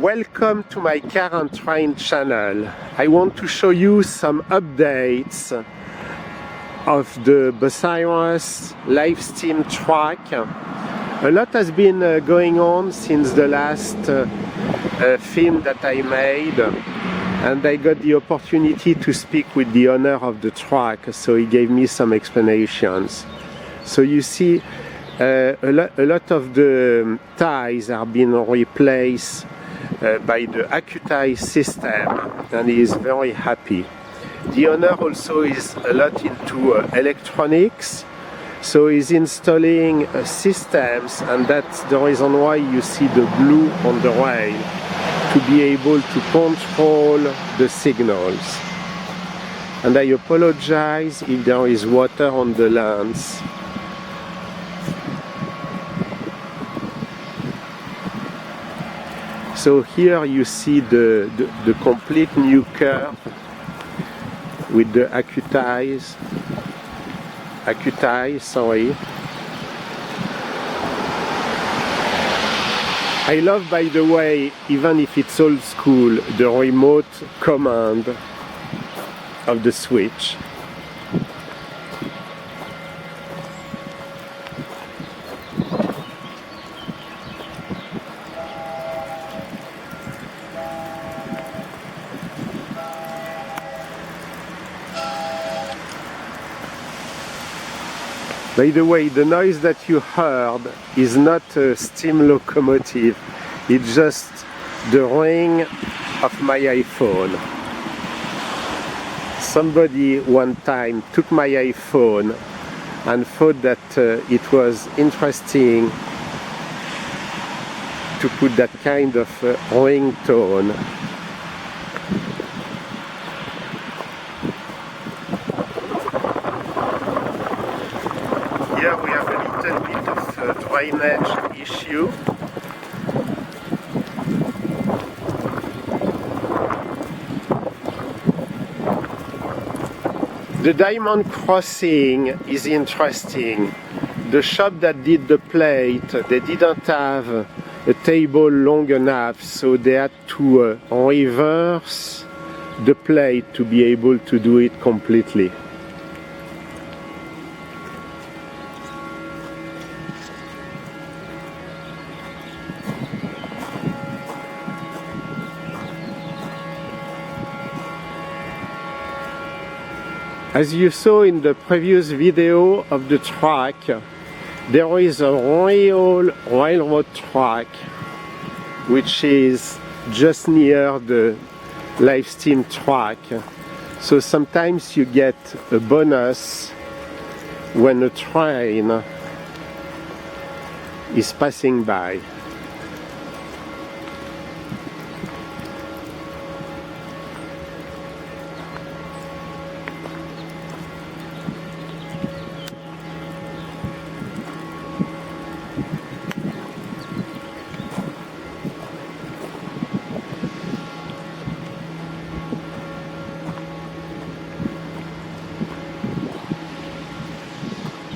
Welcome to my car and train channel. I want to show you some updates of the Bucyrus live Steam track. A lot has been going on since the last film that I made, and I got the opportunity to speak with the owner of the track, so he gave me some explanations. So you see a lot of the ties are being replaced by the Accueties system, and he is very happy. The owner also is a lot into electronics, so he's installing systems, and that's the reason why you see the blue on the rail, to be able to control the signals. And I apologize if there is water on the lens. So here you see the complete new curve with the Accueties, sorry. I love, by the way, even if it's old school, the remote command of the switch. By the way, the noise that you heard is not a steam locomotive, it's just the ring of my iPhone. Somebody one time took my iPhone and thought that it was interesting to put that kind of ringtone. Here we have a little bit of drainage issue. The diamond crossing is interesting. The shop that did the plate, they didn't have a table long enough, so they had to reverse the plate to be able to do it completely. As you saw in the previous video of the track, there is a real railroad track which is just near the live steam track. So sometimes you get a bonus when a train is passing by.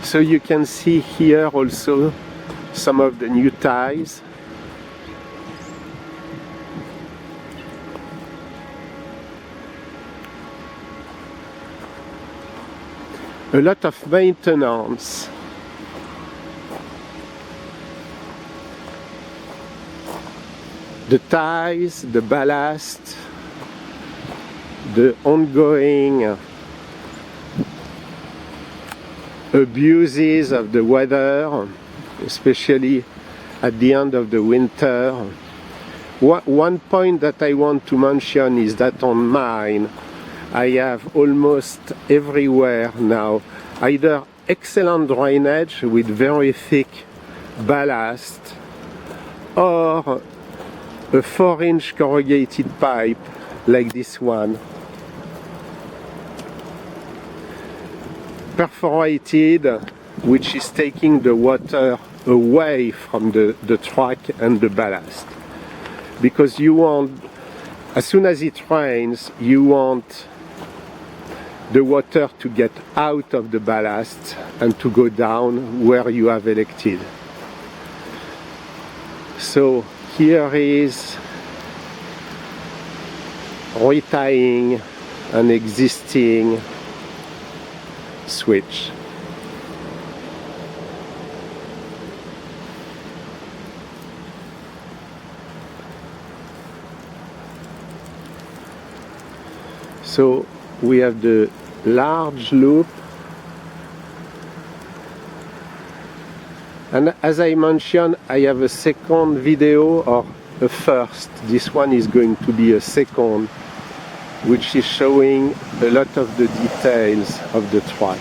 So you can see here also some of the new ties. A lot of maintenance. The ties, the ballast, the ongoing abuses of the weather, especially at the end of the winter. One point that I want to mention is that on mine I have almost everywhere now either excellent drainage with very thick ballast or a 4-inch corrugated pipe like this one, perforated, which is taking the water away from the track and the ballast. Because you want, as soon as it rains, you want the water to get out of the ballast and to go down where you have elected. So here is retying an existing switch. So we have the large loop, and as I mentioned, I have a second video, or a first. This one is going to be a second, which is showing a lot of the details of the track.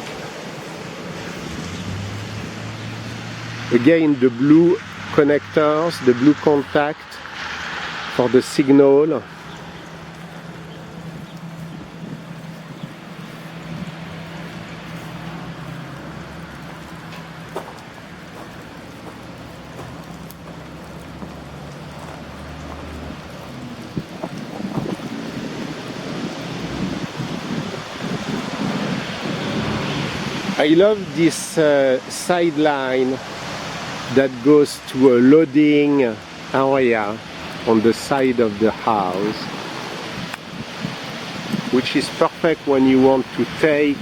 Again, the blue connectors, the blue contact for the signal. I love this sideline that goes to a loading area on the side of the house, which is perfect when you want to take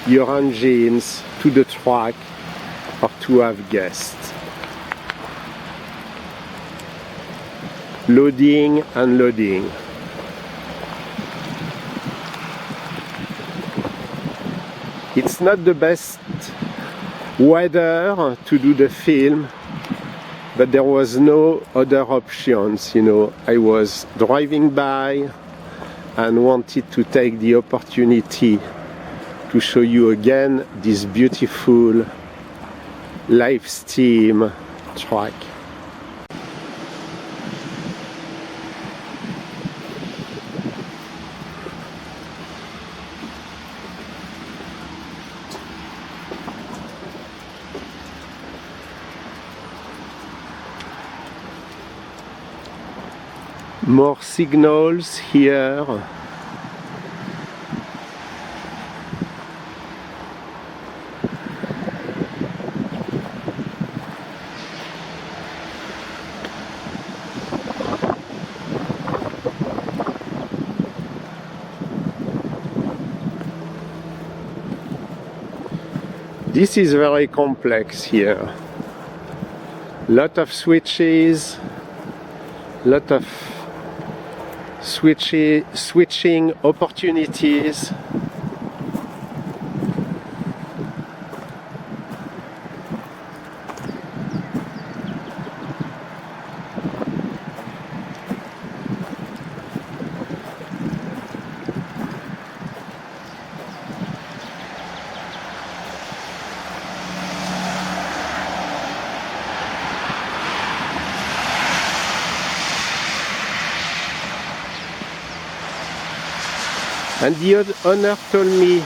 your engines to the track or to have guests. Loading and loading. It's not the best weather to do the film, but there was no other options, you know. I was driving by and wanted to take the opportunity to show you again this beautiful live steam track. More signals here. This is very complex here. Lot of switches, lot of switching opportunities. And the owner told me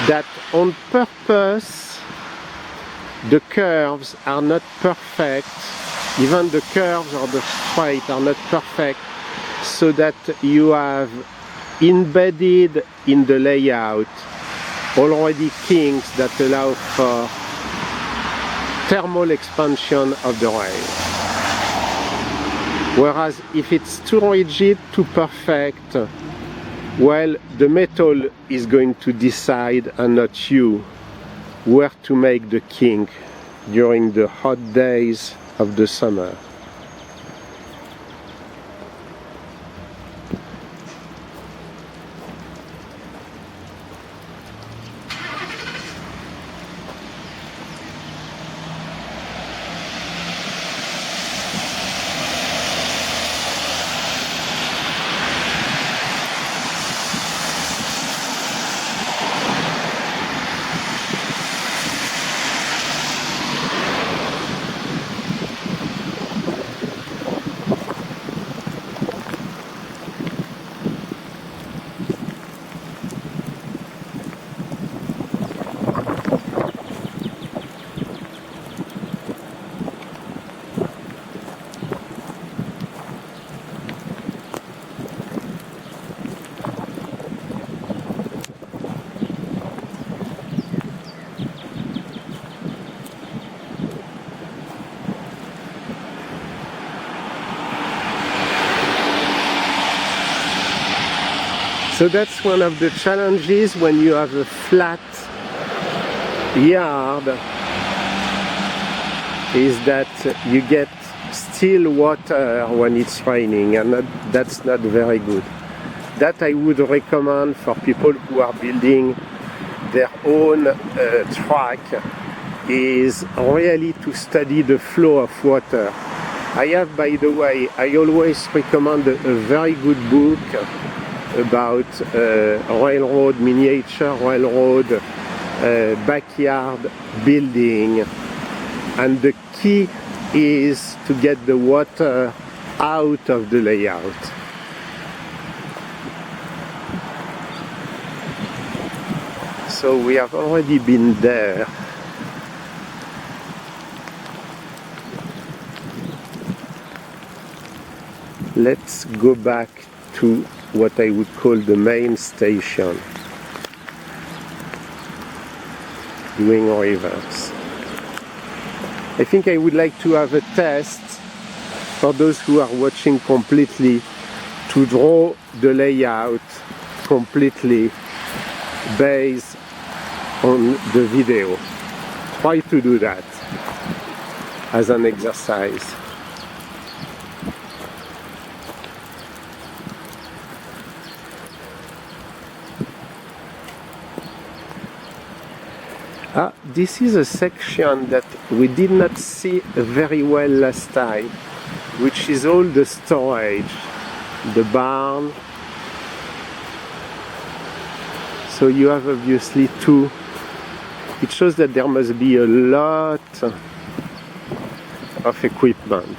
that on purpose the curves are not perfect, even the curves or the straight are not perfect, so that you have embedded in the layout already kinks that allow for thermal expansion of the rail. Whereas if it's too rigid, too perfect, well, the metal is going to decide, and not you, where to make the kink during the hot days of the summer. So that's one of the challenges when you have a flat yard, is that you get still water when it's raining, and that's not very good. That I would recommend for people who are building their own track, is really to study the flow of water. I have, by the way, I always recommend a very good book about railroad, miniature railroad, backyard building, and the key is to get the water out of the layout. So we have already been there. Let's go back to what I would call the main station, doing reverse. I think I would like to have a test for those who are watching completely, to draw the layout completely based on the video. Try to do that as an exercise. This is a section that we did not see very well last time, which is all the storage, the barn. So you have obviously two. It shows that there must be a lot of equipment.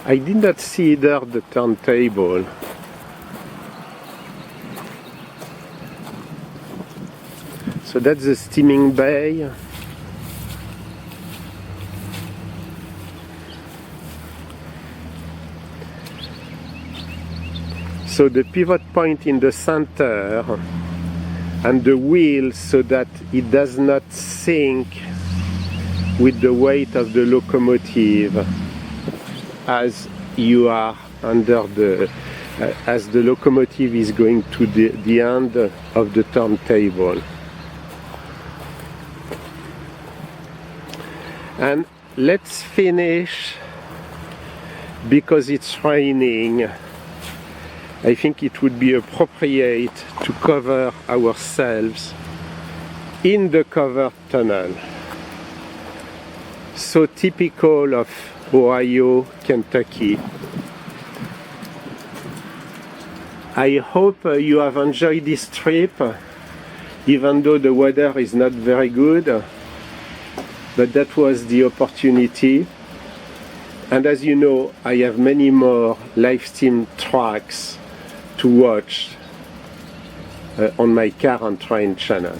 I did not see either the turntable. So that's the steaming bay. So the pivot point in the center and the wheel, so that it does not sink with the weight of the locomotive as you are under the as the locomotive is going to the end of the turntable. And let's finish, because it's raining. I think it would be appropriate to cover ourselves in the covered tunnel. So typical of Ohio, Kentucky. I hope you have enjoyed this trip, even though the weather is not very good, but that was the opportunity. And as you know, I have many more live stream tracks to watch on my car and train channel.